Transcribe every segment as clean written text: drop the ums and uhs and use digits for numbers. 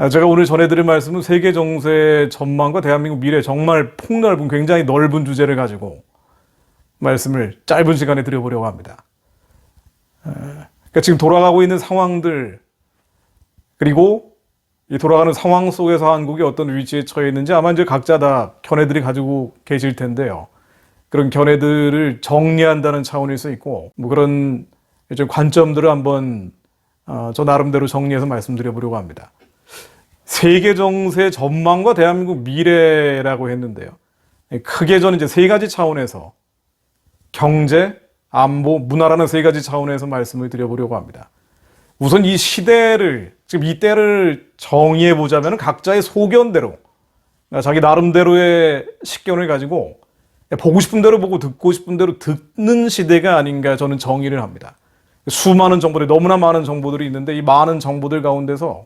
제가 오늘 전해드릴 말씀은 세계 정세 전망과 대한민국 미래, 정말 폭넓은 굉장히 넓은 주제를 가지고 말씀을 짧은 시간에 드려보려고 합니다. 그러니까 지금 돌아가고 있는 상황들, 그리고 이 돌아가는 상황 속에서 한국이 어떤 위치에 처해 있는지 아마 이제 각자 다 견해들이 가지고 계실 텐데요. 그런 견해들을 정리한다는 차원일 수 있고, 뭐 그런 관점들을 한번 저 나름대로 정리해서 말씀드려보려고 합니다. 세계 정세 전망과 대한민국 미래라고 했는데요. 크게 저는 이제 세 가지 차원에서 경제, 안보, 문화라는 세 가지 차원에서 말씀을 드려보려고 합니다. 우선 이 시대를, 지금 이 때를 정의해 보자면 각자의 소견대로, 자기 나름대로의 식견을 가지고 보고 싶은 대로 보고 듣고 싶은 대로 듣는 시대가 아닌가 저는 정의를 합니다. 수많은 정보들이, 너무나 많은 정보들이 있는데 이 많은 정보들 가운데서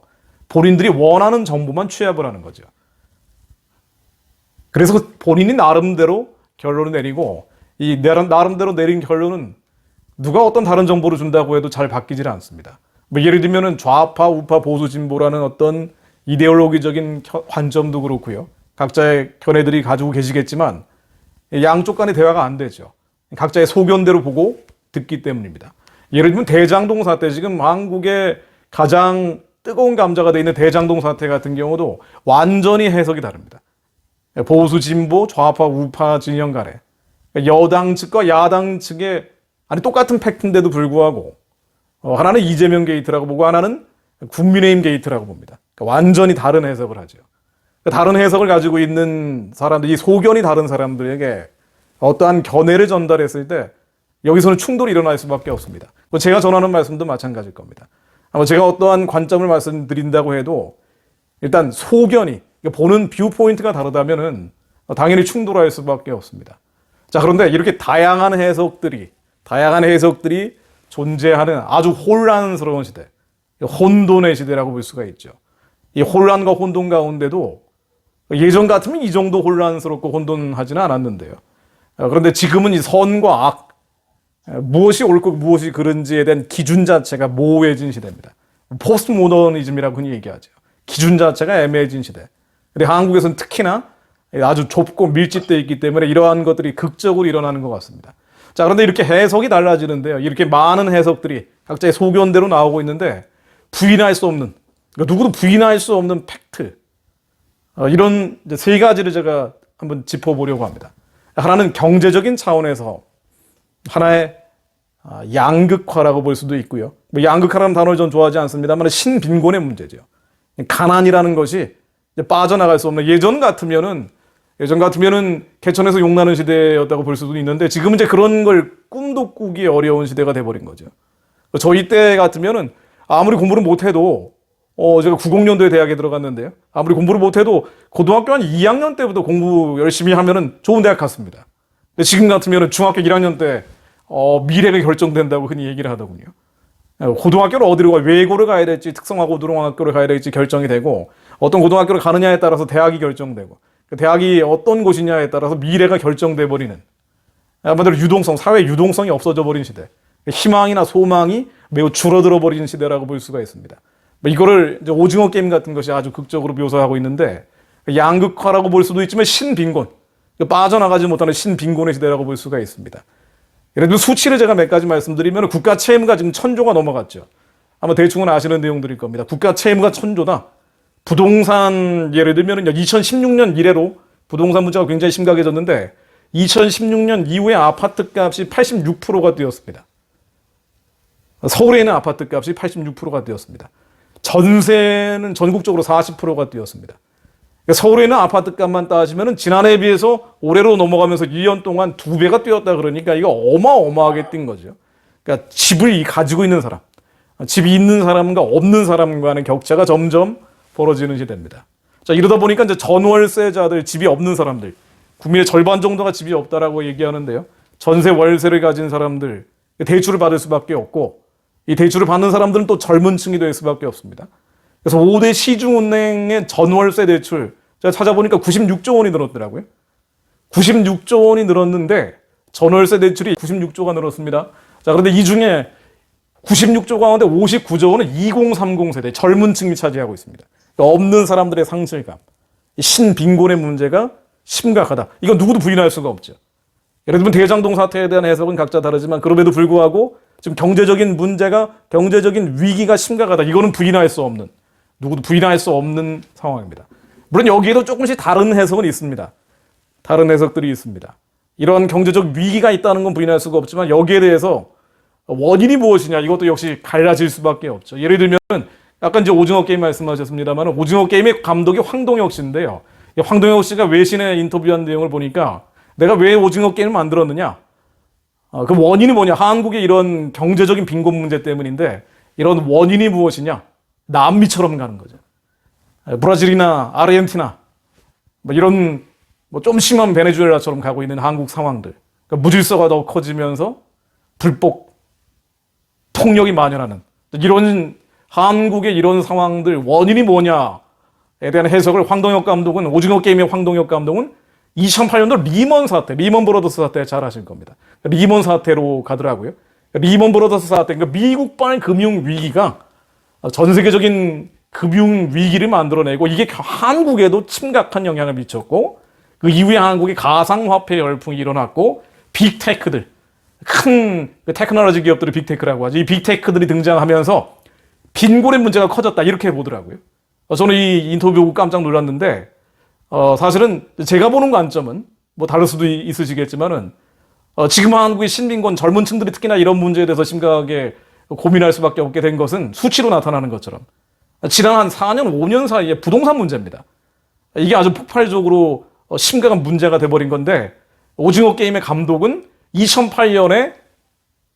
본인들이 원하는 정보만 취합을 하는 거죠. 그래서 본인이 나름대로 결론을 내리고, 이 나름대로 내린 결론은 누가 어떤 다른 정보를 준다고 해도 잘 바뀌질 않습니다. 뭐 예를 들면 좌파, 우파, 보수, 진보라는 어떤 이데올로기적인 관점도 그렇고요. 각자의 견해들이 가지고 계시겠지만 양쪽 간의 대화가 안 되죠. 각자의 소견대로 보고 듣기 때문입니다. 예를 들면 대장동 사태, 지금 한국의 가장 뜨거운 감자가 돼 있는 대장동 사태 같은 경우도 완전히 해석이 다릅니다. 보수, 진보, 좌파, 우파 진영 간에 여당 측과 야당 측의 똑같은 팩트인데도 불구하고 하나는 이재명 게이트라고 보고 하나는 국민의힘 게이트라고 봅니다. 그러니까 완전히 다른 해석을 하죠. 다른 해석을 가지고 있는 사람들, 이 소견이 다른 사람들에게 어떠한 견해를 전달했을 때 여기서는 충돌이 일어날 수밖에 없습니다. 제가 전하는 말씀도 마찬가지일 겁니다. 아마 제가 어떠한 관점을 말씀드린다고 해도 일단 소견이, 보는 뷰 포인트가 다르다면은 당연히 충돌할 수밖에 없습니다. 자, 그런데 이렇게 다양한 해석들이 존재하는 아주 혼란스러운 시대, 혼돈의 시대라고 볼 수가 있죠. 이 혼란과 혼돈 가운데도 예전 같으면 이 정도 혼란스럽고 혼돈하지는 않았는데요. 그런데 지금은 이 선과 악, 무엇이 옳고 무엇이 그른지에 대한 기준 자체가 모호해진 시대입니다. 포스트 모더니즘이라고 흔히 얘기하죠. 기준 자체가 애매해진 시대. 근데 한국에서는 특히나 아주 좁고 밀집되어 있기 때문에 이러한 것들이 극적으로 일어나는 것 같습니다. 자, 그런데 이렇게 해석이 달라지는데요. 이렇게 많은 해석들이 각자의 소견대로 나오고 있는데 부인할 수 없는, 누구도 부인할 수 없는 팩트, 이런 이제 세 가지를 제가 한번 짚어보려고 합니다. 하나는 경제적인 차원에서 하나의 양극화라고 볼 수도 있고요. 뭐 양극화라는 단어를 전 좋아하지 않습니다만 신빈곤의 문제죠. 가난이라는 것이 이제 빠져나갈 수 없는, 예전 같으면은 개천에서 용나는 시대였다고 볼 수도 있는데 지금은 이제 그런 걸 꿈도 꾸기 어려운 시대가 돼버린 거죠. 저희 때 같으면은 아무리 공부를 못해도 제가 90년도에 대학에 들어갔는데요. 아무리 공부를 못해도 고등학교 한 2학년 때부터 공부 열심히 하면은 좋은 대학 갔습니다. 근데 지금 같으면은 중학교 1학년 때 미래가 결정된다고 흔히 얘기를 하더군요. 고등학교를 어디로 가야, 외고를 가야 될지 특성화고등학교를 가야 될지 결정이 되고, 어떤 고등학교를 가느냐에 따라서 대학이 결정되고, 그 대학이 어떤 곳이냐에 따라서 미래가 결정돼 버리는, 한마디로 유동성, 사회 유동성이 없어져 버린 시대, 희망이나 소망이 매우 줄어들어 버린 시대라고 볼 수가 있습니다. 이거를 이제 오징어 게임 같은 것이 아주 극적으로 묘사하고 있는데, 양극화라고 볼 수도 있지만 신빈곤, 빠져나가지 못하는 신빈곤의 시대라고 볼 수가 있습니다. 예를 들면 수치를 제가 몇 가지 말씀드리면 국가 채무가 지금 1,000조가 넘어갔죠. 아마 대충은 아시는 내용들일 겁니다. 국가 채무가 1,000조다. 부동산, 예를 들면 2016년 이래로 부동산 문제가 굉장히 심각해졌는데 2016년 이후에 아파트 값이 86%가 뛰었습니다. 서울에 있는 아파트 값이 86%가 뛰었습니다. 전세는 전국적으로 40%가 뛰었습니다. 서울에 있는 아파트 값만 따지면 지난해에 비해서 올해로 넘어가면서 2년 동안 2배가 뛰었다 그러니까 이거 어마어마하게 뛴 거죠. 그러니까 집을 가지고 있는 사람, 집이 있는 사람과 없는 사람과의 격차가 점점 벌어지는 시대입니다. 자, 이러다 보니까 이제 전월세자들, 집이 없는 사람들, 국민의 절반 정도가 집이 없다라고 얘기하는데요. 전세 월세를 가진 사람들, 대출을 받을 수밖에 없고, 이 대출을 받는 사람들은 또 젊은 층이 될 수밖에 없습니다. 그래서 5대 시중은행의 전월세 대출, 제가 찾아보니까 96조 원이 늘었더라고요. 96조 원이 늘었는데 전월세 대출이 96조가 늘었습니다. 자, 그런데 이 중에 96조 가운데 59조 원은 2030 세대, 젊은 층이 차지하고 있습니다. 없는 사람들의 상실감, 신빈곤의 문제가 심각하다. 이건 누구도 부인할 수가 없죠. 예를 들면 대장동 사태에 대한 해석은 각자 다르지만 그럼에도 불구하고 지금 경제적인 문제가, 경제적인 위기가 심각하다. 이거는 부인할 수 없는, 누구도 부인할 수 없는 상황입니다. 물론 여기에도 조금씩 다른 해석은 있습니다. 다른 해석들이 있습니다. 이런 경제적 위기가 있다는 건 부인할 수가 없지만 여기에 대해서 원인이 무엇이냐, 이것도 역시 갈라질 수밖에 없죠. 예를 들면 아까 이제 오징어 게임 말씀하셨습니다만 오징어 게임의 감독이 황동혁 씨인데요. 황동혁 씨가 외신에 인터뷰한 내용을 보니까 내가 왜 오징어 게임을 만들었느냐? 그 원인이 뭐냐? 한국의 이런 경제적인 빈곤 문제 때문인데 이런 원인이 무엇이냐? 남미처럼 가는 거죠. 브라질이나 아르헨티나 뭐 이런 뭐 좀 심한 베네수엘라처럼 가고 있는 한국 상황들. 그러니까 무질서가 더 커지면서 불법 폭력이 만연하는 이런 한국의 이런 상황들 원인이 뭐냐에 대한 해석을 황동혁 감독은, 오징어 게임의 황동혁 감독은 2008년도 리먼 사태, 리먼 브로더스 사태 잘 아실 겁니다. 리먼 사태로 가더라고요. 리먼 브로더스 사태, 그러니까 미국발 금융 위기가 전 세계적인 금융 위기를 만들어내고 이게 한국에도 심각한 영향을 미쳤고 그 이후에 한국의 가상화폐 열풍이 일어났고 빅테크들, 큰 테크놀로지 기업들을 빅테크라고 하죠. 이 빅테크들이 등장하면서 빈곤의 문제가 커졌다 이렇게 보더라고요. 저는 이 인터뷰 보고 깜짝 놀랐는데 사실은 제가 보는 관점은 뭐 다를 수도 있으시겠지만은 지금 한국의 신빈곤 젊은 층들이 특히나 이런 문제에 대해서 심각하게 고민할 수밖에 없게 된 것은 수치로 나타나는 것처럼 지난 한 4년, 5년 사이에 부동산 문제입니다. 이게 아주 폭발적으로 심각한 문제가 돼버린 건데 오징어 게임의 감독은 2008년에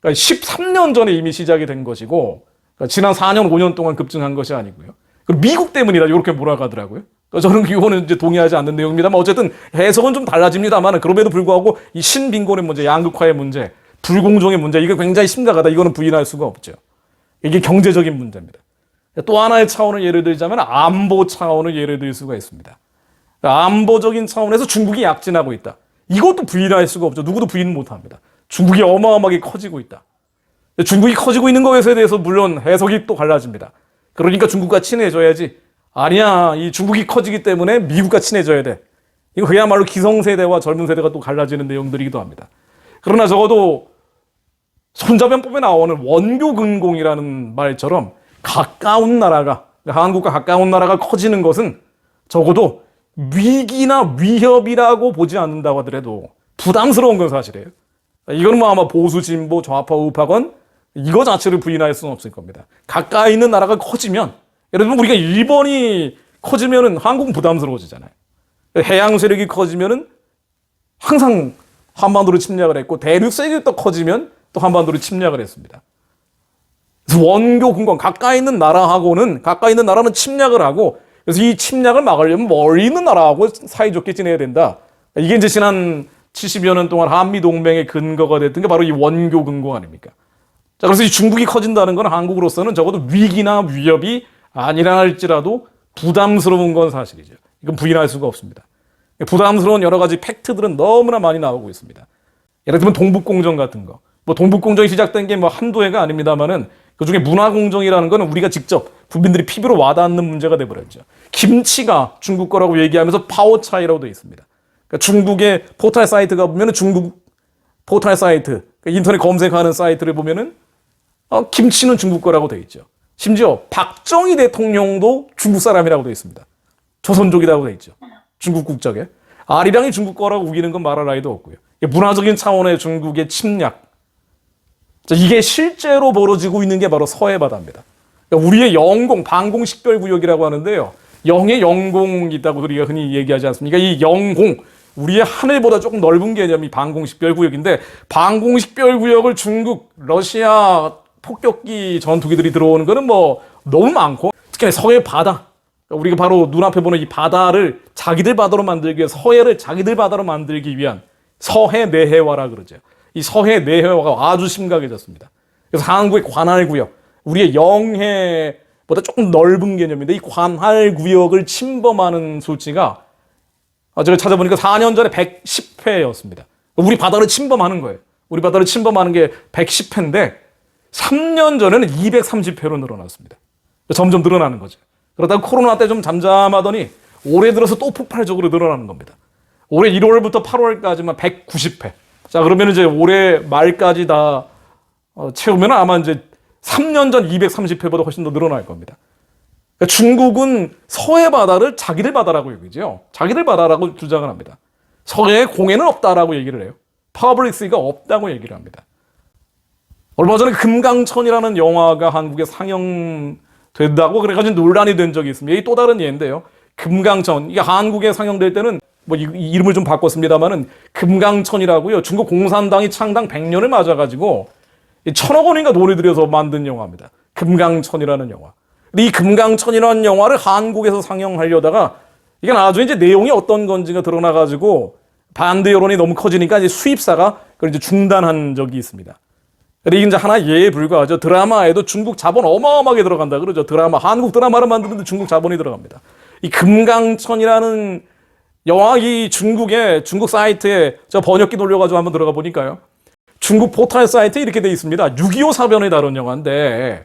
그러니까 13년 전에 이미 시작이 된 것이고 그러니까 지난 4년, 5년 동안 급증한 것이 아니고요. 미국 때문이다 이렇게 몰아가더라고요. 저는 이거는 이제 동의하지 않는 내용입니다만 어쨌든 해석은 좀 달라집니다만 그럼에도 불구하고 이 신빈곤의 문제, 양극화의 문제, 불공정의 문제 이게 굉장히 심각하다. 이거는 부인할 수가 없죠. 이게 경제적인 문제입니다. 또 하나의 차원을 예를 들자면 안보 차원을 예를 들 수가 있습니다. 안보적인 차원에서 중국이 약진하고 있다. 이것도 부인할 수가 없죠. 누구도 부인 못합니다. 중국이 어마어마하게 커지고 있다. 중국이 커지고 있는 것에 대해서 물론 해석이 또 갈라집니다. 그러니까 중국과 친해져야지. 아니야, 이 중국이 커지기 때문에 미국과 친해져야 돼. 이거 그야말로 기성세대와 젊은 세대가 또 갈라지는 내용들이기도 합니다. 그러나 적어도 손자병법에 나오는 원교근공이라는 말처럼 가까운 나라가, 한국과 가까운 나라가 커지는 것은 적어도 위기나 위협이라고 보지 않는다고 하더라도 부담스러운 건 사실이에요. 이건 뭐 아마 보수, 진보, 좌파, 우파건 이거 자체를 부인할 수는 없을 겁니다. 가까이 있는 나라가 커지면, 예를 들면 우리가 일본이 커지면은 한국은 부담스러워지잖아요. 해양 세력이 커지면은 항상 한반도를 침략을 했고 대륙 세력이 또 커지면 또 한반도를 침략을 했습니다. 그래서 원교 근권 가까이 있는 나라하고는 가까이 있는 나라는 침략을 하고 그래서 이 침략을 막으려면 멀리 있는 나라하고 사이좋게 지내야 된다. 이게 이제 지난 70여 년 동안 한미 동맹의 근거가 됐던 게 바로 이 원교 근거 아닙니까? 자, 그래서 이 중국이 커진다는 건 한국으로서는 적어도 위기나 위협이 아니라 할지라도 부담스러운 건 사실이죠. 이건 부인할 수가 없습니다. 부담스러운 여러 가지 팩트들은 너무나 많이 나오고 있습니다. 예를 들면 동북공정 같은 거. 뭐 동북공정이 시작된 게 뭐 한두 해가 아닙니다만은 그중에 문화공정이라는 거는 우리가 직접 국민들이 피부로 와닿는 문제가 돼버렸죠. 김치가 중국 거라고 얘기하면서 파워 차이라고 되어 있습니다. 그러니까 중국의 포털 사이트가 보면은 중국 포털 사이트, 그러니까 인터넷 검색하는 사이트를 보면은 김치는 중국 거라고 되어 있죠. 심지어 박정희 대통령도 중국 사람이라고 되어 있습니다. 조선족이라고 되어 있죠. 중국 국적에. 아리랑이 중국 거라고 우기는 건 말할 나위도 없고요. 문화적인 차원의 중국의 침략. 이게 실제로 벌어지고 있는 게 바로 서해 바다입니다. 그러니까 우리의 영공, 방공 식별구역이라고 하는데요. 영의 영공이 있다고 우리가 흔히 얘기하지 않습니까? 이 영공, 우리의 하늘보다 조금 넓은 개념이 방공 식별구역인데 방공 식별구역을 중국, 러시아 폭격기 전투기들이 들어오는 거는 뭐 너무 많고 특히 서해 바다. 우리가 바로 눈앞에 보는 이 바다를 자기들 바다로 만들기 위해 서해를 자기들 바다로 만들기 위한 서해 내해화라 그러죠. 이 서해 내해화가 아주 심각해졌습니다. 그래서 한국의 관할구역, 우리의 영해보다 조금 넓은 개념인데 이 관할구역을 침범하는 수치가 제가 찾아보니까 4년 전에 110회였습니다. 우리 바다를 침범하는 거예요. 우리 바다를 침범하는 게 110회인데 3년 전에는 230회로 늘어났습니다. 점점 늘어나는 거죠. 그러다가 코로나 때 좀 잠잠하더니 올해 들어서 또 폭발적으로 늘어나는 겁니다. 올해 1월부터 8월까지만 190회. 자, 그러면 이제 올해 말까지 다 채우면 아마 이제 3년 전 230회보다 훨씬 더 늘어날 겁니다. 그러니까 중국은 서해 바다를 자기들 바다라고 여기죠. 자기들 바다라고 주장을 합니다. 서해에 공해는 없다라고 얘기를 해요. 퍼블릭 시가 없다고 얘기를 합니다. 얼마 전에 금강천이라는 영화가 한국에 상영된다고 그래가지고 논란이 된 적이 있습니다. 이게 또 다른 예인데요. 금강천, 이게 한국에 상영될 때는 뭐 이름을 좀 바꿨습니다만은 금강천이라고요. 중국 공산당이 창당 100년을 맞아가지고 1,000억 원인가 돈을 들여서 만든 영화입니다. 금강천이라는 영화. 근데 이 금강천이라는 영화를 한국에서 상영하려다가 이게 나중에 이제 내용이 어떤 건지가 드러나가지고 반대 여론이 너무 커지니까 이제 수입사가 그걸 이제 중단한 적이 있습니다. 근데 이게 이제 하나 예에 불과하죠. 드라마에도 중국 자본 어마어마하게 들어간다 그러죠. 드라마, 한국 드라마를 만드는데 중국 자본이 들어갑니다. 이 금강천이라는 영화, 이 중국 사이트에 저 번역기 돌려가지고 한번 들어가 보니까요. 중국 포털 사이트에 이렇게 돼 있습니다. 6.25 사변에 다룬 영화인데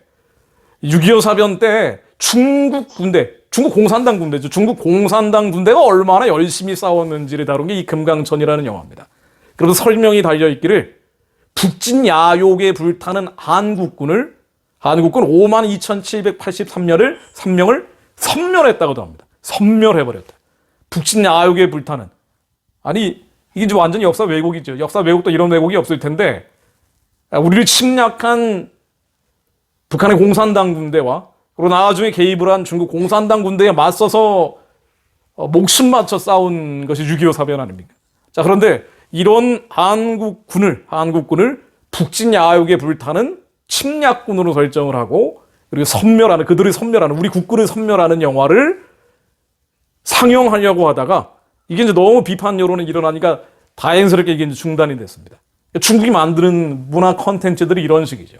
6.25 사변 때 중국 군대, 중국 공산당 군대죠. 중국 공산당 군대가 얼마나 열심히 싸웠는지를 다룬 게 이 금강천이라는 영화입니다. 그래서 설명이 달려있기를 북진 야욕에 불타는 한국군 52,783명을 섬멸했다고도 합니다. 섬멸해버렸다. 북진 야욕에 불타는. 아니, 이게 이제 완전히 역사 왜곡이죠. 역사 왜곡도 이런 왜곡이 없을 텐데, 우리를 침략한 북한의 공산당 군대와 그리고 나중에 개입을 한 중국 공산당 군대에 맞서서 목숨 맞춰 싸운 것이 6.25 사변 아닙니까? 자, 그런데 이런 한국군을 북진 야욕에 불타는 침략군으로 설정을 하고 그리고 섬멸하는, 그들을 섬멸하는, 우리 국군을 섬멸하는 영화를 상영하려고 하다가 이게 이제 너무 비판 여론이 일어나니까 다행스럽게 이게 이제 중단이 됐습니다. 중국이 만드는 문화 콘텐츠들이 이런 식이죠.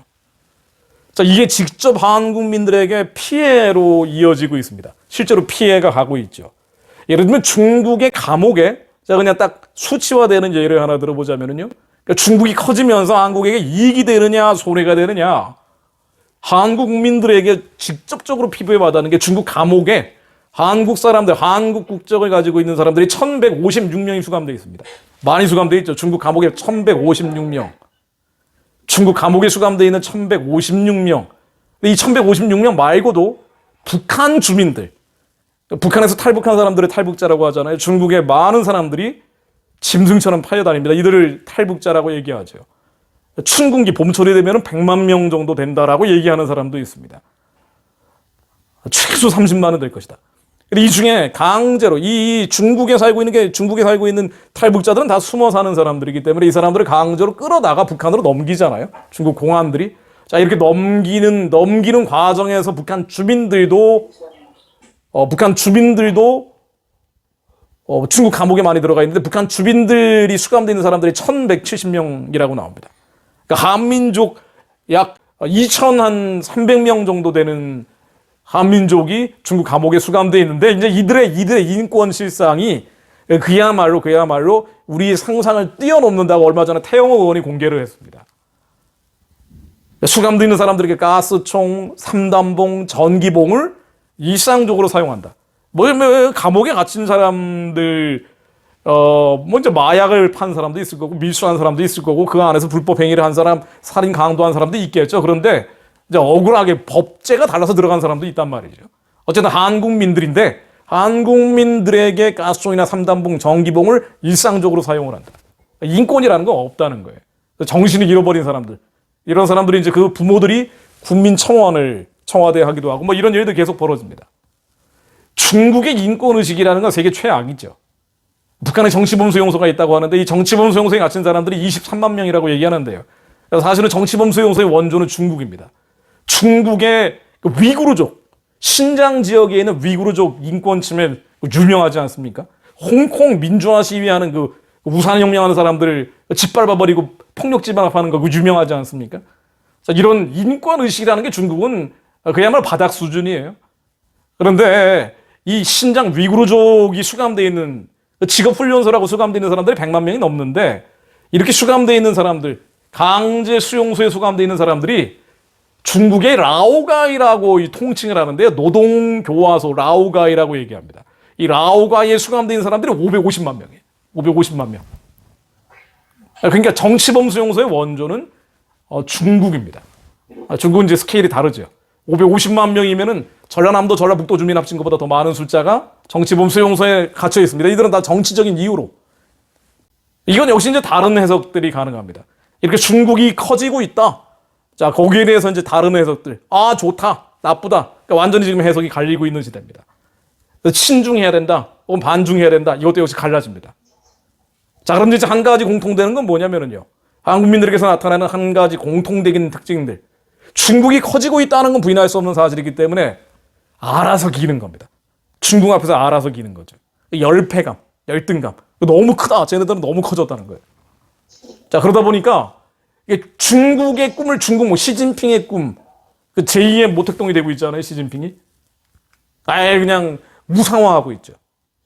자, 이게 직접 한국민들에게 피해로 이어지고 있습니다. 실제로 피해가 가고 있죠. 예를 들면 중국의 감옥에, 자, 그냥 딱 수치화되는 예를 하나 들어보자면요. 그러니까 중국이 커지면서 한국에게 이익이 되느냐, 손해가 되느냐. 한국 국민들에게 직접적으로 피부에 와닿는 게 중국 감옥에 한국 사람들, 한국 국적을 가지고 있는 사람들이 1,156명이 수감되어 있습니다. 많이 수감되어 있죠. 중국 감옥에 1,156명. 중국 감옥에 수감되어 있는 1,156명. 이 1,156명 말고도 북한 주민들, 북한에서 탈북한 사람들을 탈북자라고 하잖아요. 중국의 많은 사람들이 짐승처럼 팔려다닙니다. 이들을 탈북자라고 얘기하죠. 춘궁기 봄철이 되면 100만 명 정도 된다라고 얘기하는 사람도 있습니다. 최소 30만은 될 것이다. 이 중에 강제로 이 중국에 살고 있는 탈북자들은 다 숨어 사는 사람들이기 때문에 이 사람들을 강제로 끌어다가 북한으로 넘기잖아요. 중국 공안들이. 자, 이렇게 넘기는 과정에서 북한 주민들도 중국 감옥에 많이 들어가 있는데 북한 주민들이 수감되어 있는 사람들이 1,170명이라고 나옵니다. 그러니까 한민족 약 2,300명 정도 되는 한민족이 중국 감옥에 수감되어 있는데 이제 이들의 인권 실상이 그야말로 우리의 상상을 뛰어넘는다고 얼마 전에 태영호 의원이 공개를 했습니다. 수감되어 있는 사람들에게 가스총, 삼단봉, 전기봉을 일상적으로 사용한다. 뭐 감옥에 갇힌 사람들 먼저 마약을 판 사람도 있을 거고 밀수한 사람도 있을 거고 그 안에서 불법 행위를 한 사람, 살인 강도한 사람도 있겠죠. 그런데 이제 억울하게 법제가 달라서 들어간 사람도 있단 말이죠. 어쨌든 한국민들인데 한국민들에게 가스총이나 삼단봉, 전기봉을 일상적으로 사용을 한다. 인권이라는 건 없다는 거예요. 정신을 잃어버린 사람들, 이런 사람들이 이제 그 부모들이 국민청원을 청와대에 하기도 하고 뭐 이런 일도 계속 벌어집니다. 중국의 인권의식이라는 건 세계 최악이죠. 북한에 정치범 수용소가 있다고 하는데 이 정치범 수용소에 갇힌 사람들이 23만 명이라고 얘기하는데요. 사실은 정치범 수용소의 원조는 중국입니다. 중국의 위구르족, 신장 지역에 있는 위구르족 인권 침해 유명하지 않습니까? 홍콩 민주화 시위하는 그 우산혁명하는 사람들을 짓밟아버리고 폭력 집합하는 거 유명하지 않습니까? 자, 이런 인권의식이라는 게 중국은 그야말로 바닥 수준이에요. 그런데 이 신장 위구르족이 수감되어 있는 직업훈련소라고 수감되어 있는 사람들이 100만 명이 넘는데 이렇게 수감되어 있는 사람들, 강제 수용소에 수감되어 있는 사람들이 중국의 라오가이라고 이 통칭을 하는데요. 노동교화소 라오가이라고 얘기합니다. 이 라오가이에 수감된 사람들이 550만 명이에요. 550만 명. 그러니까 정치범 수용소의 원조는 중국입니다. 중국은 이제 스케일이 다르죠. 550만 명이면은 전라남도, 전라북도 주민 합친 것보다 더 많은 숫자가 정치범 수용소에 갇혀 있습니다. 이들은 다 정치적인 이유로. 이건 역시 이제 다른 해석들이 가능합니다. 이렇게 중국이 커지고 있다. 자, 거기에 대해서 이제 다른 해석들. 아, 좋다. 나쁘다. 그러니까 완전히 지금 해석이 갈리고 있는 시대입니다. 친중해야 된다. 혹은 반중해야 된다. 이것도 역시 갈라집니다. 자, 그럼 이제 한 가지 공통되는 건 뭐냐면요. 한국민들에게서 나타나는 한 가지 공통적인 특징들. 중국이 커지고 있다는 건 부인할 수 없는 사실이기 때문에 알아서 기는 겁니다. 중국 앞에서 알아서 기는 거죠. 열패감, 열등감. 너무 크다. 쟤네들은 너무 커졌다는 거예요. 자, 그러다 보니까 이게 중국의 꿈을 시진핑의 꿈, 그 제2의 모택동이 되고 있잖아요. 시진핑이. 아예 그냥 우상화하고 있죠.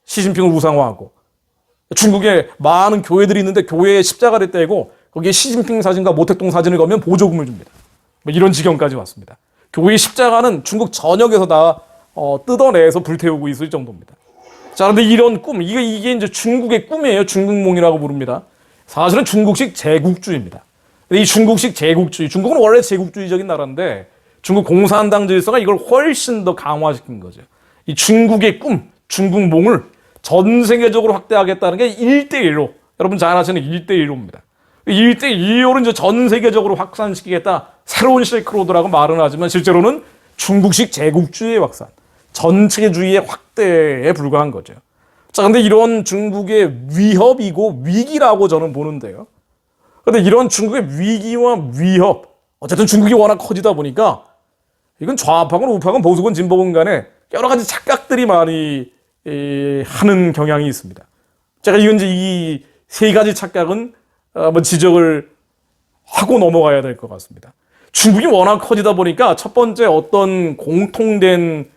시진핑을 우상화하고. 중국에 많은 교회들이 있는데 교회에 십자가를 떼고 거기에 시진핑 사진과 모택동 사진을 걸면 보조금을 줍니다. 뭐 이런 지경까지 왔습니다. 교회 십자가는 중국 전역에서 다 뜯어내서 불태우고 있을 정도입니다. 자, 그런데 이런 꿈, 이게 이제 중국의 꿈이에요. 중국몽이라고 부릅니다. 사실은 중국식 제국주의입니다. 이 중국식 제국주의, 중국은 원래 제국주의적인 나라인데 중국 공산당 질서가 이걸 훨씬 더 강화시킨 거죠. 이 중국의 꿈, 중국몽을 전 세계적으로 확대하겠다는 게 1대1로, 여러분 잘 아시는 1대1로입니다. 1대1로를 이제 전 세계적으로 확산시키겠다. 새로운 실크로드라고 말은 하지만 실제로는 중국식 제국주의의 확산, 전체주의의 확대에 불과한 거죠. 자, 근데 이런 중국의 위협이고 위기라고 저는 보는데요. 근데 이런 중국의 위기와 위협, 어쨌든 중국이 워낙 커지다 보니까 이건 좌파건 우파건 보수건 진보건 간에 여러 가지 착각들이 많이 하는 경향이 있습니다. 제가 이제 이 세 가지 착각은 한번 지적을 하고 넘어가야 될 것 같습니다. 중국이 워낙 커지다 보니까 첫 번째 어떤 공통된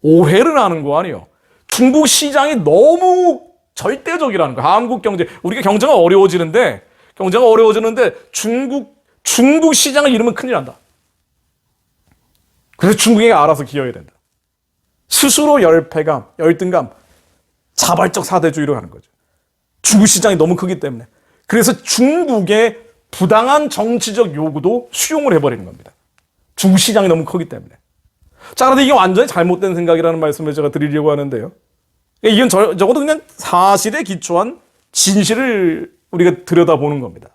오해를 하는 거 아니에요. 중국 시장이 너무 절대적이라는 거. 한국 경제, 우리가 경제가 어려워지는데 중국 시장을 잃으면 큰일 난다. 그래서 중국에게 알아서 기여해야 된다. 스스로 열패감, 열등감, 자발적 사대주의로 가는 거죠. 중국 시장이 너무 크기 때문에. 그래서 중국의 부당한 정치적 요구도 수용을 해버리는 겁니다. 중국 시장이 너무 크기 때문에. 자, 그런데 이게 완전히 잘못된 생각이라는 말씀을 제가 드리려고 하는데요. 이건 적어도 그냥 사실에 기초한 진실을 우리가 들여다보는 겁니다.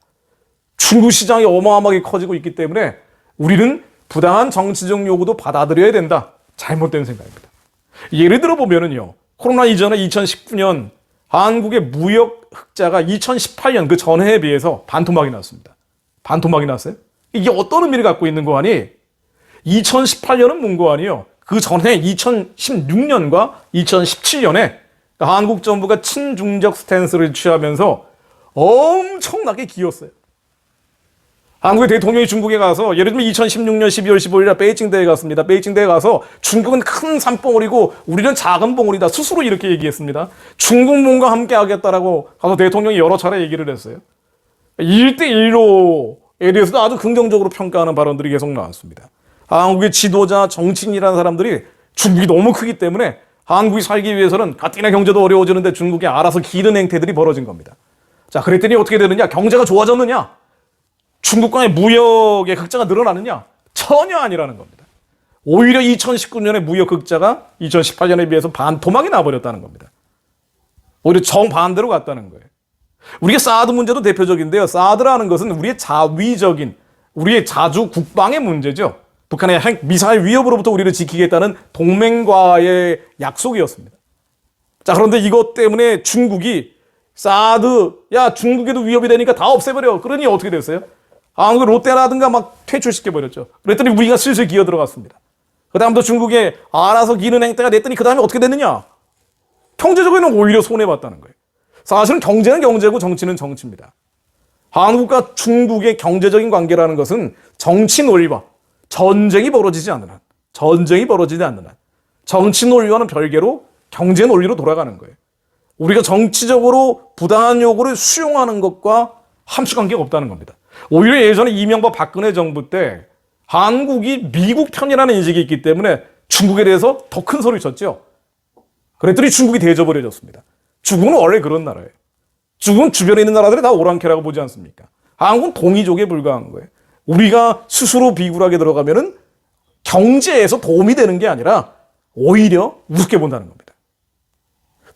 중국 시장이 어마어마하게 커지고 있기 때문에 우리는 부당한 정치적 요구도 받아들여야 된다. 잘못된 생각입니다. 예를 들어 보면은요, 코로나 이전에 2019년 한국의 무역 흑자가 2018년 그 전해에 비해서 반토막이 났습니다. 반토막이 났어요? 이게 어떤 의미를 갖고 있는 거 아니? 2018년은 뭔 거 아니에요? 그 전해 2016년과 2017년에 한국 정부가 친중적 스탠스를 취하면서 엄청나게 기었어요. 한국의 대통령이 중국에 가서 예를 들면 2016년 12월 15일에 베이징대에 갔습니다. 베이징대에 가서 중국은 큰 산봉우리고 우리는 작은 봉우리다. 스스로 이렇게 얘기했습니다. 중국몽과 함께 하겠다라고 가서 대통령이 여러 차례 얘기를 했어요. 1대1로에 대해서도 아주 긍정적으로 평가하는 발언들이 계속 나왔습니다. 한국의 지도자, 정치인이라는 사람들이 중국이 너무 크기 때문에 한국이 살기 위해서는 가뜩이나 경제도 어려워지는데 중국에 알아서 기른 행태들이 벌어진 겁니다. 자, 그랬더니 어떻게 되느냐? 경제가 좋아졌느냐? 중국과의 무역의 흑자가 늘어나느냐? 전혀 아니라는 겁니다. 오히려 2019년에 무역 흑자가 2018년에 비해서 반토막이 나버렸다는 겁니다. 오히려 정반대로 갔다는 거예요. 우리가 사드 문제도 대표적인데요. 사드라는 것은 우리의 자위적인, 우리의 자주 국방의 문제죠. 북한의 핵 미사일 위협으로부터 우리를 지키겠다는 동맹과의 약속이었습니다. 자, 그런데 이것 때문에 중국이 사드, 야, 중국에도 위협이 되니까 다 없애버려. 그러니 어떻게 됐어요? 한국 롯데라든가 막 퇴출시켜버렸죠. 그랬더니 우리가 슬슬 기어 들어갔습니다. 그 다음부터 중국에 알아서 기는 행태가 됐더니 그 다음에 어떻게 됐느냐? 경제적으로는 오히려 손해봤다는 거예요. 사실은 경제는 경제고 정치는 정치입니다. 한국과 중국의 경제적인 관계라는 것은 정치 논리와 전쟁이 벌어지지 않는 한, 정치 논리와는 별개로 경제 논리로 돌아가는 거예요. 우리가 정치적으로 부당한 요구를 수용하는 것과 함수관계가 없다는 겁니다. 오히려 예전에 이명박 박근혜 정부 때 한국이 미국 편이라는 인식이 있기 때문에 중국에 대해서 더 큰 소리를 쳤죠. 그랬더니 중국이 대접버려졌습니다. 중국은 원래 그런 나라예요. 중국은 주변에 있는 나라들이 다 오랑캐라고 보지 않습니까? 한국은 동이족에 불과한 거예요. 우리가 스스로 비굴하게 들어가면은 경제에서 도움이 되는 게 아니라 오히려 우습게 본다는 겁니다.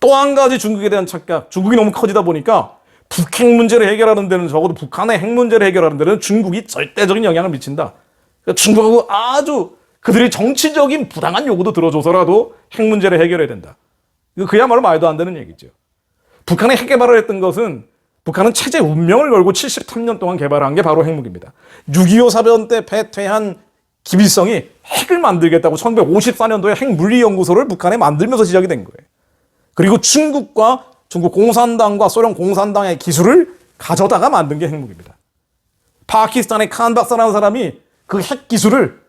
또 한 가지 중국에 대한 착각. 중국이 너무 커지다 보니까 북핵 문제를 해결하는 데는, 적어도 북한의 핵 문제를 해결하는 데는 중국이 절대적인 영향을 미친다. 그러니까 중국하고 아주 그들의 정치적인 부당한 요구도 들어줘서라도 핵 문제를 해결해야 된다. 이거 그야말로 말도 안 되는 얘기죠. 북한이 핵 개발을 했던 것은, 북한은 체제 운명을 걸고 73년 동안 개발한 게 바로 핵무기입니다. 6.25 사변 때 패퇴한 김일성이 핵을 만들겠다고 1954년도에 핵물리연구소를 북한에 만들면서 시작이 된 거예요. 그리고 중국과 중국 공산당과 소련 공산당의 기술을 가져다가 만든 게 핵무기입니다. 파키스탄의 칸 박사라는 사람이 그 핵 기술을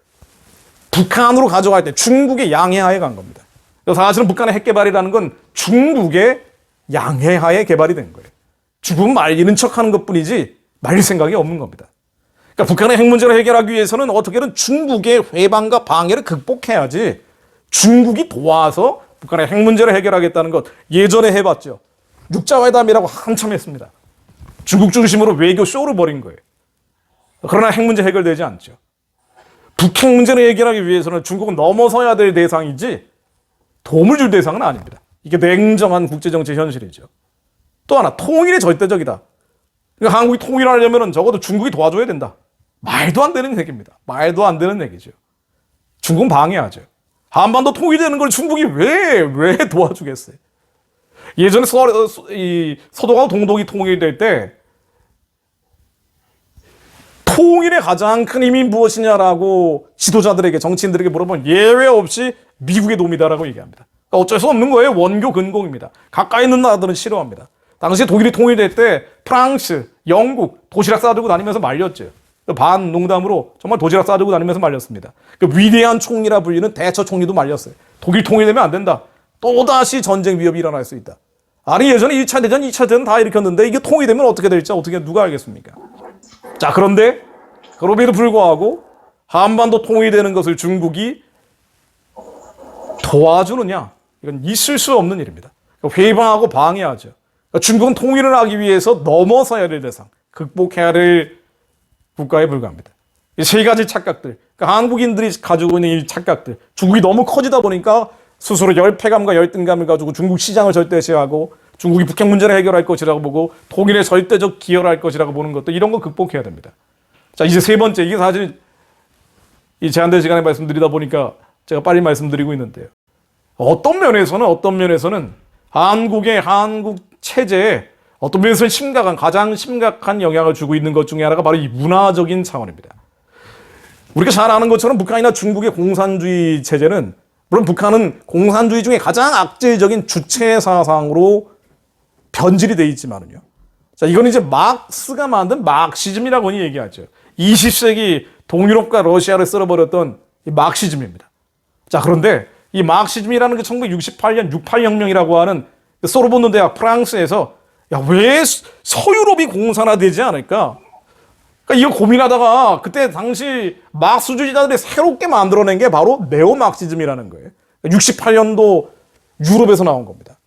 북한으로 가져갈 때 중국의 양해하에 간 겁니다. 사실은 북한의 핵 개발이라는 건 중국의 양해하에 개발이 된 거예요. 중국은 말리는 척하는 것뿐이지 말릴 생각이 없는 겁니다. 그러니까 북한의 핵 문제를 해결하기 위해서는 어떻게든 중국의 회방과 방해를 극복해야지, 중국이 도와서 북한의 핵 문제를 해결하겠다는 것 예전에 해봤죠. 육자회담이라고 한참 했습니다. 중국 중심으로 외교 쇼를 벌인 거예요. 그러나 핵 문제 해결되지 않죠. 북핵 문제를 해결하기 위해서는 중국은 넘어서야 될 대상이지 도움을 줄 대상은 아닙니다. 이게 냉정한 국제정치 현실이죠. 또 하나, 통일이 절대적이다. 그러니까 한국이 통일하려면 적어도 중국이 도와줘야 된다. 말도 안 되는 얘기입니다. 말도 안 되는 얘기죠. 중국은 방해하죠. 한반도 통일되는 걸 중국이 왜 도와주겠어요? 예전에 서독하고 동독이 통일될 때 통일의 가장 큰 힘이 무엇이냐라고 지도자들에게, 정치인들에게 물어보면 예외 없이 미국의 도움이다라고 얘기합니다. 그러니까 어쩔 수 없는 거예요. 원교 근공입니다. 가까이 있는 나라들은 싫어합니다. 당시에 독일이 통일될 때 프랑스, 영국 도시락 싸들고 다니면서 말렸죠. 반 농담으로 정말 도시락 싸들고 다니면서 말렸습니다. 그 위대한 총리라 불리는 대처 총리도 말렸어요. 독일 통일되면 안 된다. 또다시 전쟁 위협이 일어날 수 있다. 아니, 예전에 1차 대전, 2차 대전 다 일으켰는데 이게 통일되면 어떻게 될지 누가 알겠습니까? 자, 그런데 그럼에도 불구하고 한반도 통일되는 것을 중국이 도와주느냐? 이건 있을 수 없는 일입니다. 회방하고 방해하죠. 중국은 통일을 하기 위해서 넘어서야 될 대상, 극복해야 될 국가에 불과합니다. 이 세 가지 착각들, 그러니까 한국인들이 가지고 있는 이 착각들, 중국이 너무 커지다 보니까 스스로 열패감과 열등감을 가지고 중국 시장을 절대시하고 중국이 북핵 문제를 해결할 것이라고 보고 통일에 절대적 기여를 할 것이라고 보는 것도, 이런 거 극복해야 됩니다. 자, 이제 세 번째, 이게 사실 이 제한된 시간에 말씀드리다 보니까 제가 빨리 말씀드리고 있는데요. 어떤 면에서는 한국의 한국 체제에 어떤 면에서는 가장 심각한 영향을 주고 있는 것 중에 하나가 바로 이 문화적인 차원입니다. 우리가 잘 아는 것처럼 북한이나 중국의 공산주의 체제는, 물론 북한은 공산주의 중에 가장 악질적인 주체 사상으로 변질이 되어 있지만은요. 자, 이건 이제 막스가 만든 막시즘이라고 흔히 얘기하죠. 20세기 동유럽과 러시아를 쓸어버렸던 이 막시즘입니다. 자, 그런데 이 막시즘이라는 게 1968년 68혁명이라고 하는 소르본느 대학 프랑스에서, 야, 왜 서유럽이 공산화되지 않을까? 그러니까 이거 고민하다가 그때 당시 막스주의자들이 새롭게 만들어낸 게 바로 네오막시즘이라는 거예요. 68년도 유럽에서 나온 겁니다.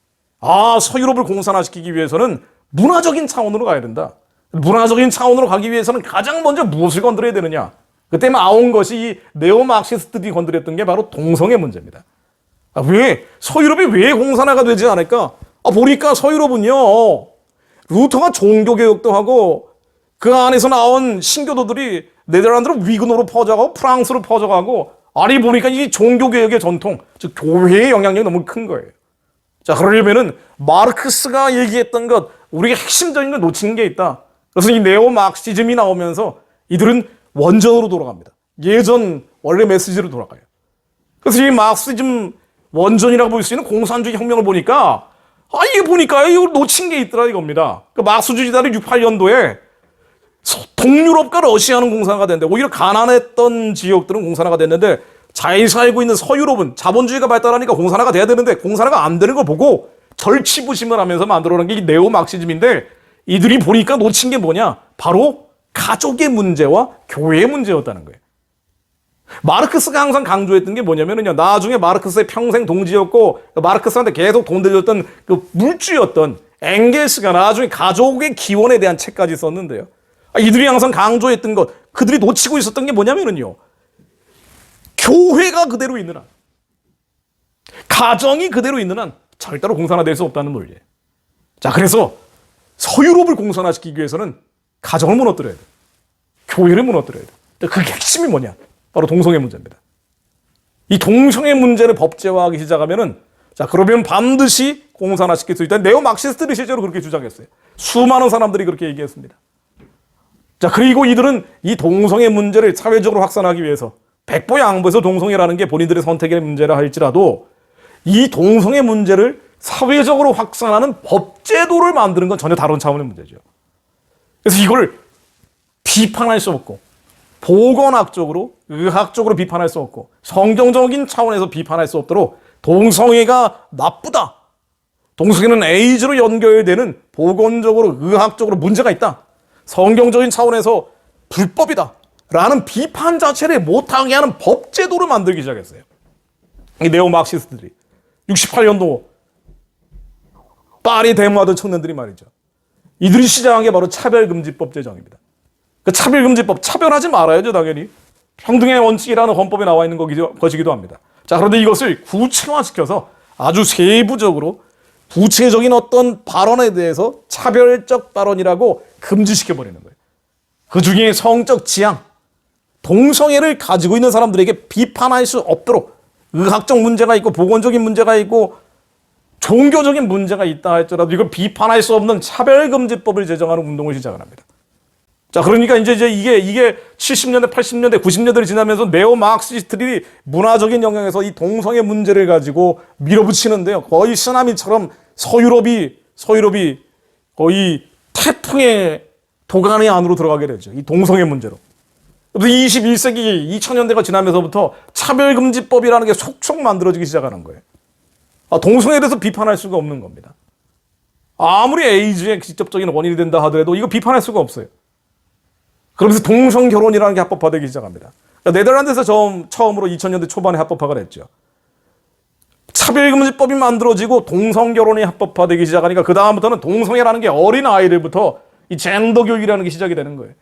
아, 서유럽을 공산화시키기 위해서는 문화적인 차원으로 가야 된다. 문화적인 차원으로 가기 위해서는 가장 먼저 무엇을 건드려야 되느냐? 그때 나온 것이 이 네오막시스트들이 건드렸던 게 바로 동성애 문제입니다. 아, 서유럽이 왜 공산화가 되지 않을까? 보니까 서유럽은요, 루터가 종교개혁도 하고 그 안에서 나온 신교도들이 네덜란드로 위근으로 퍼져가고 프랑스로 퍼져가고, 아니 보니까 이 종교개혁의 전통, 즉 교회의 영향력이 너무 큰 거예요. 자, 그러려면은 마르크스가 얘기했던 것, 우리가 핵심적인 걸 놓친 게 있다. 그래서 이 네오막시즘이 나오면서 이들은 원전으로 돌아갑니다. 예전 원래 메시지로 돌아가요. 그래서 이 막시즘 원전이라고 볼 수 있는 공산주의 혁명을 보니까, 이게 보니까 이걸 놓친 게 있더라 이겁니다. 그 막스주의자들이 68년도에 동유럽과 러시아는 공산화가 됐는데, 오히려 가난했던 지역들은 공산화가 됐는데, 잘 살고 있는 서유럽은 자본주의가 발달하니까 공산화가 돼야 되는데 공산화가 안 되는 걸 보고 절치부심을 하면서 만들어낸 게 이 네오막시즘인데, 이들이 보니까 놓친 게 뭐냐? 바로 가족의 문제와 교회의 문제였다는 거예요. 마르크스가 항상 강조했던 게 뭐냐면요. 나중에 마르크스의 평생 동지였고 마르크스한테 계속 돈 들였던 그 물주였던 엥겔스가 나중에 가족의 기원에 대한 책까지 썼는데요. 이들이 항상 강조했던 것, 그들이 놓치고 있었던 게 뭐냐면요. 교회가 그대로 있는 한, 가정이 그대로 있는 한 절대로 공산화될 수 없다는 논리예요. 자, 그래서 서유럽을 공산화시키기 위해서는 가정을 무너뜨려야 돼. 교회를 무너뜨려야 돼. 그 핵심이 뭐냐? 바로 동성애 문제입니다. 이 동성애 문제를 법제화하기 시작하면은, 자, 그러면 반드시 공산화시킬 수 있다. 네오마르크시스트들이 실제로 그렇게 주장했어요. 수많은 사람들이 그렇게 얘기했습니다. 자, 그리고 이들은 이 동성애 문제를 사회적으로 확산하기 위해서 백보양보해서 동성애라는 게 본인들의 선택의 문제라 할지라도 이 동성애 문제를 사회적으로 확산하는 법제도를 만드는 건 전혀 다른 차원의 문제죠. 그래서 이걸 비판할 수 없고 보건학적으로, 의학적으로 비판할 수 없고 성경적인 차원에서 비판할 수 없도록 동성애가 나쁘다. 동성애는 에이즈로 연결되는 보건적으로, 의학적으로 문제가 있다. 성경적인 차원에서 불법이다. 라는 비판 자체를 못하게 하는 법제도를 만들기 시작했어요. 이 네오마르크시스트들이. 68년도 파리 데모하던 청년들이 말이죠. 이들이 시작한 게 바로 차별금지법 제정입니다. 그 차별금지법, 차별하지 말아야죠, 당연히. 평등의 원칙이라는 헌법에 나와 있는 것이기도 합니다. 자, 그런데 이것을 구체화시켜서 아주 세부적으로 구체적인 어떤 발언에 대해서 차별적 발언이라고 금지시켜버리는 거예요. 그 중에 성적 지향, 동성애를 가지고 있는 사람들에게 비판할 수 없도록 의학적 문제가 있고 보건적인 문제가 있고 종교적인 문제가 있다 할지라도 이걸 비판할 수 없는 차별금지법을 제정하는 운동을 시작을 합니다. 자, 그러니까 이제 이게 70년대, 80년대, 90년대를 지나면서 네오마르크시스트들이 문화적인 영역에서 이 동성애 문제를 가지고 밀어붙이는데요. 거의 쓰나미처럼 서유럽이 거의 태풍의 도가니 안으로 들어가게 되죠. 이 동성애 문제로. 21세기 2000년대가 지나면서부터 차별금지법이라는 게 속속 만들어지기 시작하는 거예요. 동성애에 대해서 비판할 수가 없는 겁니다. 아무리 에이즈의 직접적인 원인이 된다 하더라도 이거 비판할 수가 없어요. 그러면서 동성결혼이라는 게 합법화되기 시작합니다. 네덜란드에서 처음으로 2000년대 초반에 합법화가 됐죠. 차별금지법이 만들어지고 동성결혼이 합법화되기 시작하니까 그 다음부터는 동성애라는 게 어린 아이들부터 이 젠더 교육이라는 게 시작이 되는 거예요.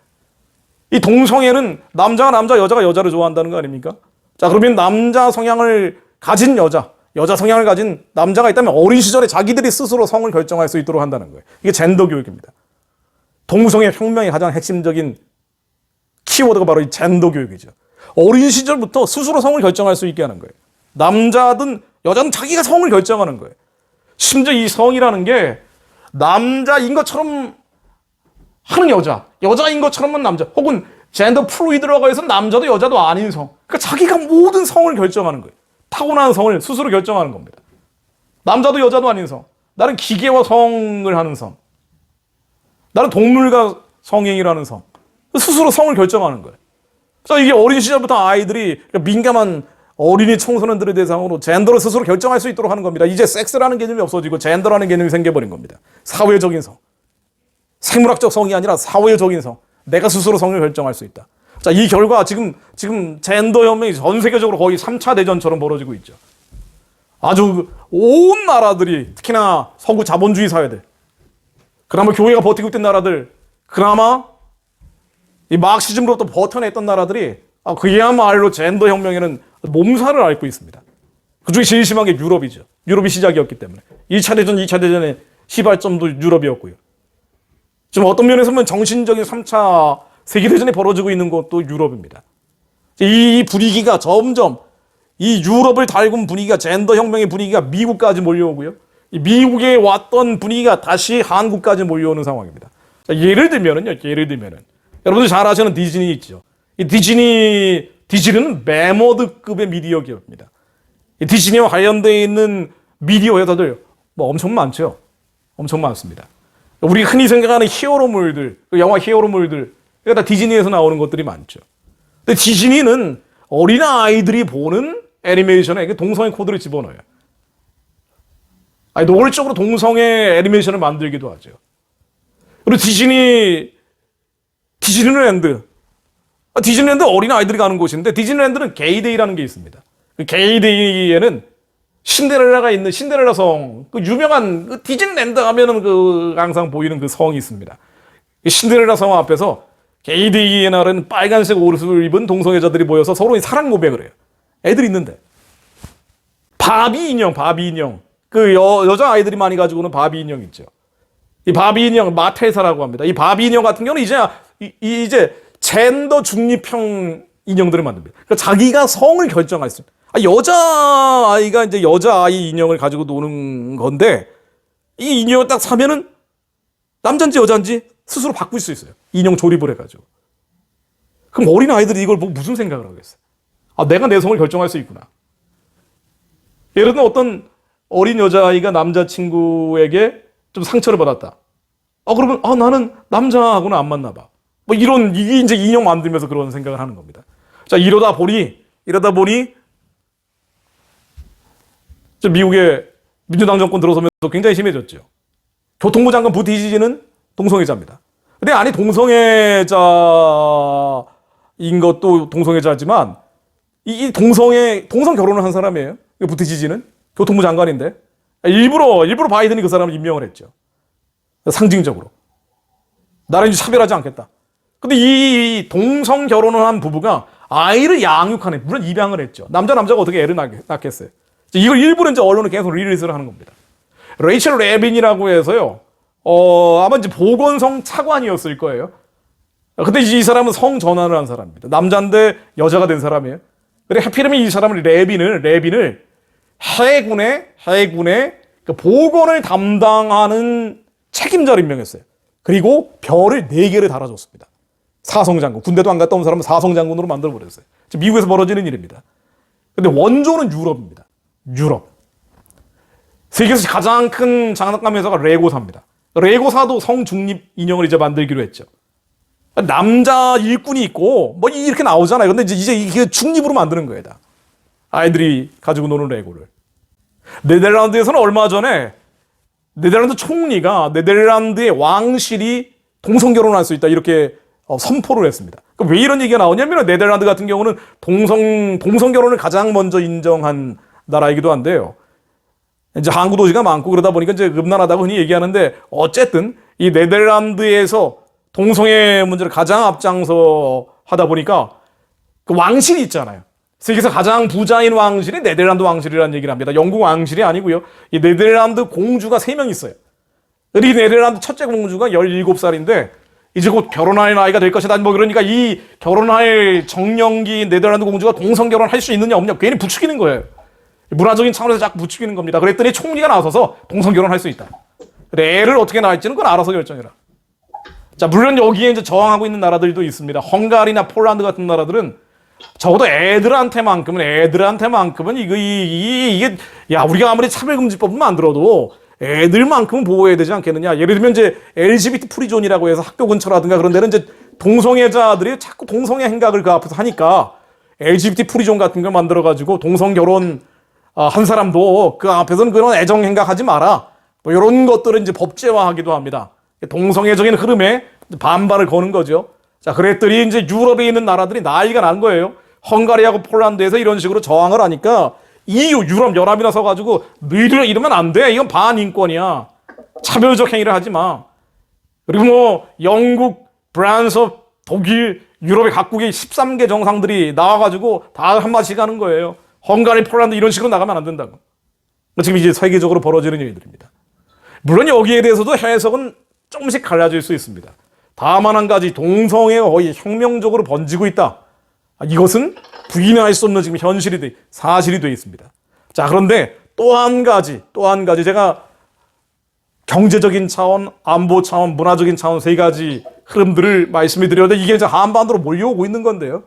이 동성애는 남자가 남자, 여자가 여자를 좋아한다는 거 아닙니까? 자, 그러면 남자 성향을 가진 여자 성향을 가진 남자가 있다면 어린 시절에 자기들이 스스로 성을 결정할 수 있도록 한다는 거예요. 이게 젠더 교육입니다. 동성애 혁명의 가장 핵심적인 키워드가 바로 이 젠더 교육이죠. 어린 시절부터 스스로 성을 결정할 수 있게 하는 거예요. 남자든 여자든 자기가 성을 결정하는 거예요. 심지어 이 성이라는 게 남자인 것처럼 하는 여자인 것처럼은 남자, 혹은 젠더 플루이드라고 해서 남자도 여자도 아닌 성. 그러니까 자기가 모든 성을 결정하는 거예요. 타고난 성을 스스로 결정하는 겁니다. 남자도 여자도 아닌 성. 나는 기계와 성을 하는 성. 나는 동물과 성행이라는 성. 스스로 성을 결정하는 거예요. 그래서 이게 어린 시절부터 아이들이 민감한 어린이 청소년들의 대상으로 젠더를 스스로 결정할 수 있도록 하는 겁니다. 이제 섹스라는 개념이 없어지고 젠더라는 개념이 생겨버린 겁니다. 사회적인 성. 생물학적 성이 아니라 사회적인 성. 내가 스스로 성을 결정할 수 있다. 자, 이 결과 지금 젠더 혁명이 전 세계적으로 거의 3차 대전처럼 벌어지고 있죠. 아주 온 나라들이, 특히나 서구 자본주의 사회들, 그나마 교회가 버티고 있던 나라들, 그나마 이 마르크시즘으로부터 버텨냈던 나라들이 그야말로 젠더 혁명에는 몸살을 앓고 있습니다. 그중에 제일 심한 게 유럽이죠. 유럽이 시작이었기 때문에. 1차 대전, 2차 대전의 시발점도 유럽이었고요. 지금 어떤 면에서 보면 정신적인 3차 세계대전이 벌어지고 있는 것도 유럽입니다. 이 분위기가 점점, 이 유럽을 달군 분위기가, 젠더 혁명의 분위기가 미국까지 몰려오고요. 이 미국에 왔던 분위기가 다시 한국까지 몰려오는 상황입니다. 자, 예를 들면은 여러분들 잘 아시는 디즈니 있죠. 이 디즈니는 매머드급의 미디어 기업입니다. 이 디즈니와 관련되어 있는 미디어 회사들 엄청 많죠. 엄청 많습니다. 우리 흔히 생각하는 히어로물들, 영화 히어로물들, 이거 다 디즈니에서 나오는 것들이 많죠. 근데 디즈니는 어린 아이들이 보는 애니메이션에 동성애 코드를 집어넣어요. 노골적으로 동성애 애니메이션을 만들기도 하죠. 그리고 디즈니랜드. 디즈니랜드 어린 아이들이 가는 곳인데 디즈니랜드는 게이데이라는 게 있습니다. 그 게이데이에는 신데렐라가 있는 신데렐라 성, 그 유명한 그 디즈니랜드 하면은 그 항상 보이는 그 성이 있습니다. 신데렐라 성 앞에서 게이데이의 날은 빨간색 옷을 입은 동성애자들이 모여서 서로 사랑 고백을 해요. 애들 있는데 바비 인형. 그 여자 아이들이 많이 가지고 오는 바비 인형 있죠. 이 바비 인형 마테사라고 합니다. 이 바비 인형 같은 경우는 이제 젠더 중립형 인형들을 만듭니다. 그러니까 자기가 성을 결정할 수 있는. 여자 아이가 이제 여자 아이 인형을 가지고 노는 건데 이 인형을 딱 사면은 남잔지 여잔지 스스로 바꿀 수 있어요. 인형 조립을 해가지고. 그럼 어린 아이들이 이걸 보고 무슨 생각을 하겠어요? 내가 내 성을 결정할 수 있구나. 예를 들어 어떤 어린 여자아이가 남자친구에게 좀 상처를 받았다. 그러면 나는 남자하고는 안 맞나 봐. 이게 이제 인형 만들면서 그런 생각을 하는 겁니다. 자, 이러다 보니 미국의 민주당 정권 들어서면서 굉장히 심해졌죠. 교통부 장관 부티지지는 동성애자입니다. 근데 아니 동성애자인 것도 동성애자지만 이 동성 결혼을 한 사람이에요. 부티지지는 교통부 장관인데 일부러 바이든이 그 사람을 임명을 했죠. 상징적으로. 나를 이제 차별하지 않겠다. 근데 이 동성 결혼을 한 부부가 아이를 양육하네. 물론 입양을 했죠. 남자가 어떻게 애를 낳겠어요. 이걸 일부러 이제 언론에 계속 리리스를 하는 겁니다. 레이첼 레빈이라고 해서요. 아마 이제 보건성 차관이었을 거예요. 근데 이 사람은 성 전환을 한 사람입니다. 남자인데 여자가 된 사람이에요. 그래 하필이면 이 사람을 레빈을 해군의 그 보건을 담당하는 책임자를 임명했어요. 그리고 별을 4개를 달아줬습니다. 사성장군. 군대도 안 갔다 온 사람은 사성장군으로 만들어버렸어요. 미국에서 벌어지는 일입니다. 근데 원조는 유럽입니다. 유럽. 세계에서 가장 큰 장난감 회사가 레고사입니다. 레고사도 성중립 인형을 이제 만들기로 했죠. 남자 일꾼이 있고 이렇게 나오잖아요. 근데 이제 이게 중립으로 만드는 거예요. 다. 아이들이 가지고 노는 레고를. 네덜란드에서는 얼마 전에 네덜란드 총리가 네덜란드의 왕실이 동성 결혼할 수 있다 이렇게 선포를 했습니다. 왜 이런 얘기가 나오냐면 네덜란드 같은 경우는 동성 결혼을 가장 먼저 인정한 나라이기도 한데요. 이제 항구 도시가 많고 그러다 보니까 이제 음란하다고 흔히 얘기하는데 어쨌든 이 네덜란드에서 동성애 문제를 가장 앞장서 하다 보니까 그 왕실이 있잖아요. 세계에서 가장 부자인 왕실이 네덜란드 왕실이라는 얘기를 합니다. 영국 왕실이 아니고요. 이 네덜란드 공주가 3명 있어요. 이 네덜란드 첫째 공주가 17살인데 이제 곧 결혼할 나이가 될 것이다. 그러니까 이 결혼할 정년기 네덜란드 공주가 동성 결혼할 수 있느냐 없느냐 괜히 부추기는 거예요. 문화적인 차원에서 자꾸 부추기는 겁니다. 그랬더니 총리가 나서서 동성 결혼할 수 있다. 근데 애를 어떻게 낳을지는 그건 알아서 결정해라. 자, 물론 여기에 이제 저항하고 있는 나라들도 있습니다. 헝가리나 폴란드 같은 나라들은 적어도 애들한테만큼은 이게 우리가 아무리 차별금지법을 만들어도 애들만큼은 보호해야 되지 않겠느냐. 예를 들면 이제 LGBT 프리존이라고 해서 학교 근처라든가 그런 데는 이제 동성애자들이 자꾸 동성애 행각을 그 앞에서 하니까 LGBT 프리존 같은 거 만들어가지고 동성 결혼 한 사람도 그 앞에서는 그런 애정 행각하지 마라. 이런 것들을 이제 법제화하기도 합니다. 동성애적인 흐름에 반발을 거는 거죠. 자, 그랬더니 이제 유럽에 있는 나라들이 난리가 난 거예요. 헝가리하고 폴란드에서 이런 식으로 저항을 하니까 EU, 유럽 연합이나 서가지고 너희들 이러면 안 돼. 이건 반인권이야. 차별적 행위를 하지 마. 그리고 영국, 프랑스, 독일, 유럽의 각국의 13개 정상들이 나와가지고 다 한마디씩 하는 거예요. 헝가리, 폴란드 이런 식으로 나가면 안 된다고. 지금 이제 세계적으로 벌어지는 일들입니다. 물론 여기에 대해서도 해석은 조금씩 갈라질 수 있습니다. 다만 한 가지 동성애가 거의 혁명적으로 번지고 있다. 이것은 부인할 수 없는 지금 사실이 돼 있습니다. 자, 그런데 또 한 가지 제가 경제적인 차원, 안보 차원, 문화적인 차원 3가지 흐름들을 말씀을 드렸는데 이게 이제 한반도로 몰려오고 있는 건데요.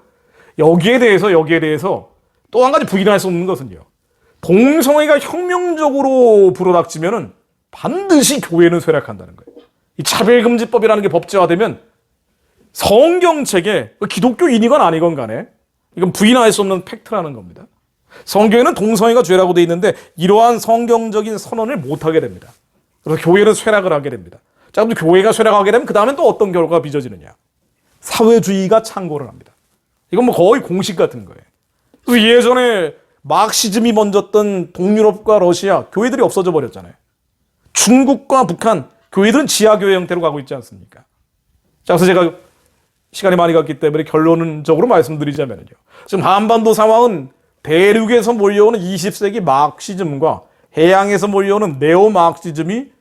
여기에 대해서 또 한 가지 부인할 수 없는 것은요. 동성애가 혁명적으로 불어닥치면은 반드시 교회는 쇠락한다는 거예요. 이 차별금지법이라는 게 법제화되면 성경책에 기독교인이건 아니건 간에 이건 부인할 수 없는 팩트라는 겁니다. 성경에는 동성애가 죄라고 되어 있는데 이러한 성경적인 선언을 못하게 됩니다. 그래서 교회는 쇠락을 하게 됩니다. 자, 그럼 교회가 쇠락하게 되면 그 다음엔 또 어떤 결과가 빚어지느냐. 사회주의가 창궐을 합니다. 이건 뭐 거의 공식 같은 거예요. 그래서 예전에 마크시즘이 번졌던 동유럽과 러시아 교회들이 없어져 버렸잖아요. 중국과 북한 교회들은 지하교회 형태로 가고 있지 않습니까? 자, 그래서 제가 시간이 많이 갔기 때문에 결론적으로 말씀드리자면요. 지금 한반도 상황은 대륙에서 몰려오는 20세기 마크시즘과 해양에서 몰려오는 네오 마크시즘이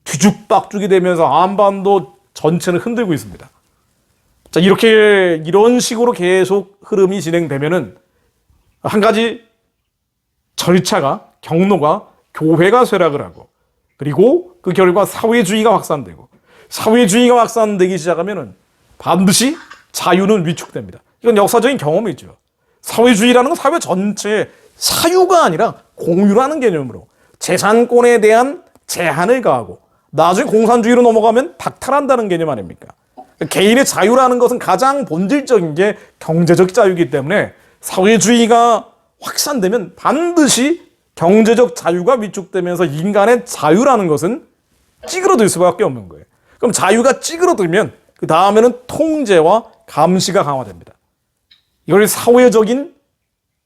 뒤죽박죽이 되면서 한반도 전체는 흔들고 있습니다. 자, 이런 식으로 계속 흐름이 진행되면은 한 가지 절차가, 경로가 교회가 쇠락을 하고, 그리고 그 결과 사회주의가 확산되고, 사회주의가 확산되기 시작하면은 반드시 자유는 위축됩니다. 이건 역사적인 경험이죠. 사회주의라는 건 사회 전체의 사유가 아니라 공유라는 개념으로 재산권에 대한 제한을 가하고, 나중에 공산주의로 넘어가면 박탈한다는 개념 아닙니까? 개인의 자유라는 것은 가장 본질적인 게 경제적 자유이기 때문에 사회주의가 확산되면 반드시 경제적 자유가 위축되면서 인간의 자유라는 것은 찌그러들 수밖에 없는 거예요. 그럼 자유가 찌그러들면 그 다음에는 통제와 감시가 강화됩니다. 이걸 사회적인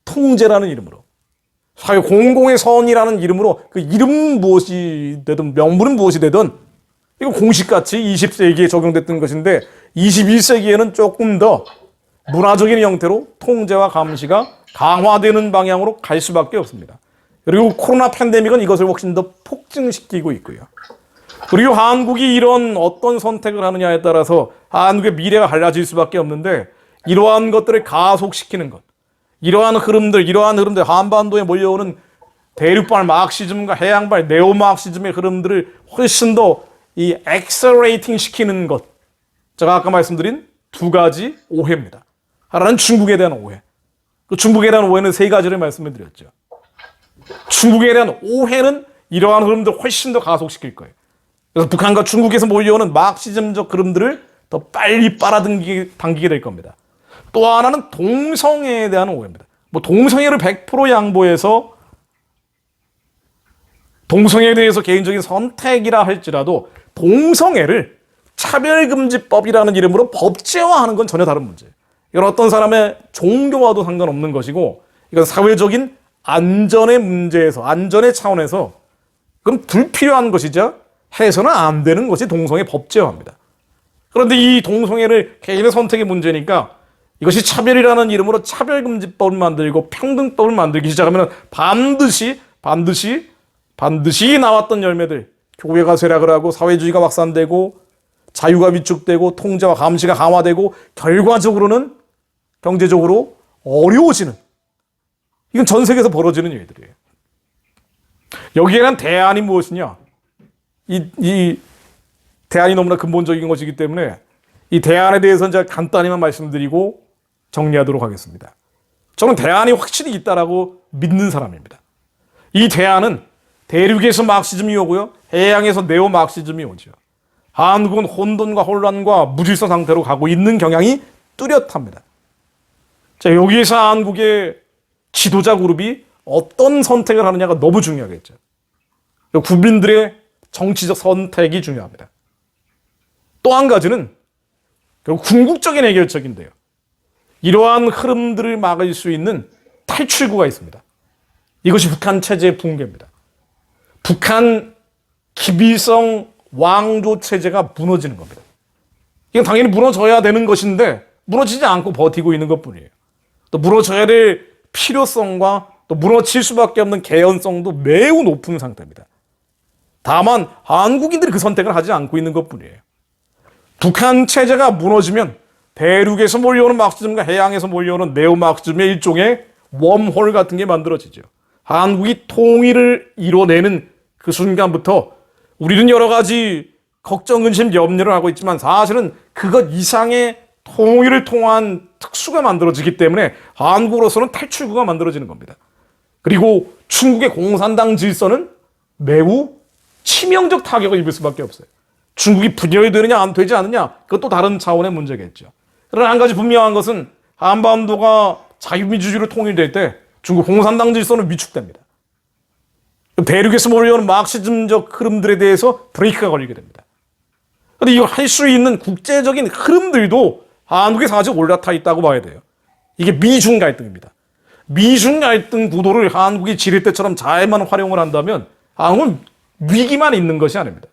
통제라는 이름으로, 사회 공공의 선이라는 이름으로, 그 이름 무엇이 되든 명분은 무엇이 되든 이거 공식같이 20세기에 적용됐던 것인데 21세기에는 조금 더 문화적인 형태로 통제와 감시가 강화되는 방향으로 갈 수밖에 없습니다. 그리고 코로나 팬데믹은 이것을 훨씬 더 폭증시키고 있고요. 그리고 한국이 이런 어떤 선택을 하느냐에 따라서 한국의 미래가 달라질 수밖에 없는데, 이러한 것들을 가속시키는 것, 이러한 흐름들 한반도에 몰려오는 대륙발 마크시즘과 해양발 네오 마크시즘의 흐름들을 훨씬 더 이 엑셀레이팅 시키는 것, 제가 아까 말씀드린 두 가지 오해입니다. 하나는 중국에 대한 오해. 그 중국에 대한 오해는 세 가지를 말씀을 드렸죠. 중국에 대한 오해는 이러한 흐름들을 훨씬 더 가속시킬 거예요. 그래서 북한과 중국에서 몰려오는 마크시즘적 흐름들을 더 빨리 빨아당기게 될 겁니다. 또 하나는 동성애에 대한 오해입니다. 뭐 동성애를 100% 양보해서 동성애에 대해서 개인적인 선택이라 할지라도 동성애를 차별금지법이라는 이름으로 법제화하는 건 전혀 다른 문제예요. 이건 어떤 사람의 종교와도 상관없는 것이고, 이건 사회적인 안전의 문제에서, 안전의 차원에서 그건 불필요한 것이자 해서는 안 되는 것이 동성애 법제화입니다. 그런데 이 동성애를 개인의 선택의 문제니까 이것이 차별이라는 이름으로 차별금지법을 만들고 평등법을 만들기 시작하면 반드시 나왔던 열매들, 교회가 쇠락을 하고 사회주의가 확산되고 자유가 위축되고 통제와 감시가 강화되고 결과적으로는 경제적으로 어려워지는, 이건 전 세계에서 벌어지는 일들이에요. 여기에는 대안이 무엇이냐? 이 대안이 너무나 근본적인 것이기 때문에 이 대안에 대해서는 제가 간단히만 말씀드리고 정리하도록 하겠습니다. 저는 대안이 확실히 있다라고 믿는 사람입니다. 이 대안은 대륙에서 마크시즘이 오고요, 해양에서 네오 마크시즘이 오죠. 한국은 혼돈과 혼란과 무질서 상태로 가고 있는 경향이 뚜렷합니다. 자, 여기에서 한국의 지도자 그룹이 어떤 선택을 하느냐가 너무 중요하겠죠. 국민들의 정치적 선택이 중요합니다. 또 한 가지는 결국 궁극적인 해결책인데요. 이러한 흐름들을 막을 수 있는 탈출구가 있습니다. 이것이 북한 체제의 붕괴입니다. 북한 기비성 왕조 체제가 무너지는 겁니다. 이건 당연히 무너져야 되는 것인데 무너지지 않고 버티고 있는 것뿐이에요. 또 무너져야 될 필요성과 또 무너질 수밖에 없는 개연성도 매우 높은 상태입니다. 다만 한국인들이 그 선택을 하지 않고 있는 것뿐이에요. 북한 체제가 무너지면 대륙에서 몰려오는 마크시즘과 해양에서 몰려오는 네오 마크시즘의 일종의 웜홀 같은 게 만들어지죠. 한국이 통일을 이뤄내는 그 순간부터 우리는 여러 가지 걱정, 근심, 염려를 하고 있지만 사실은 그것 이상의 통일을 통한 특수가 만들어지기 때문에 한국으로서는 탈출구가 만들어지는 겁니다. 그리고 중국의 공산당 질서는 매우 치명적 타격을 입을 수밖에 없어요. 중국이 분열이 되느냐 안 되지 않느냐, 그것도 다른 차원의 문제겠죠. 그러나 한 가지 분명한 것은 한반도가 자유민주주의로 통일될 때 중국 공산당 질서는 위축됩니다. 대륙에서 몰려오는 마크시즘적 흐름들에 대해서 브레이크가 걸리게 됩니다. 그런데 이걸 할 수 있는 국제적인 흐름들도 한국에 아직 올라타 있다고 봐야 돼요. 이게 미중 갈등입니다. 미중 갈등 구도를 한국이 지렛 때처럼 잘만 활용을 한다면 한국은 위기만 있는 것이 아닙니다.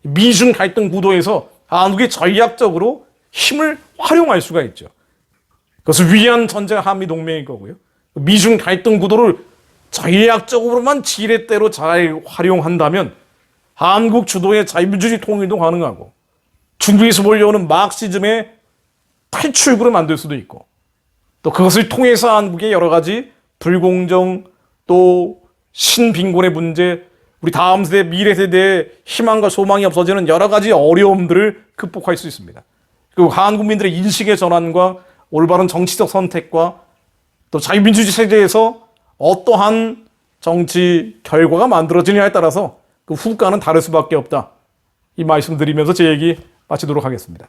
미중 갈등 구도에서 한국이 전략적으로 힘을 활용할 수가 있죠. 그것을 위한 전제가 한미동맹일 거고요. 미중 갈등 구도를 전략적으로만 지렛대로 잘 활용한다면 한국 주도의 자유민주주의 통일도 가능하고 중국에서 몰려오는 마크시즘의 탈출구를 만들 수도 있고 또 그것을 통해서 한국의 여러 가지 불공정 또 신빈곤의 문제 우리 다음 세대 미래 세대의 희망과 소망이 없어지는 여러 가지 어려움들을 극복할 수 있습니다. 그리고 한국민들의 인식의 전환과 올바른 정치적 선택과 또 자유민주주의 세계에서 어떠한 정치 결과가 만들어지느냐에 따라서 그 후과는 다를 수밖에 없다. 이 말씀 드리면서 제 얘기 마치도록 하겠습니다.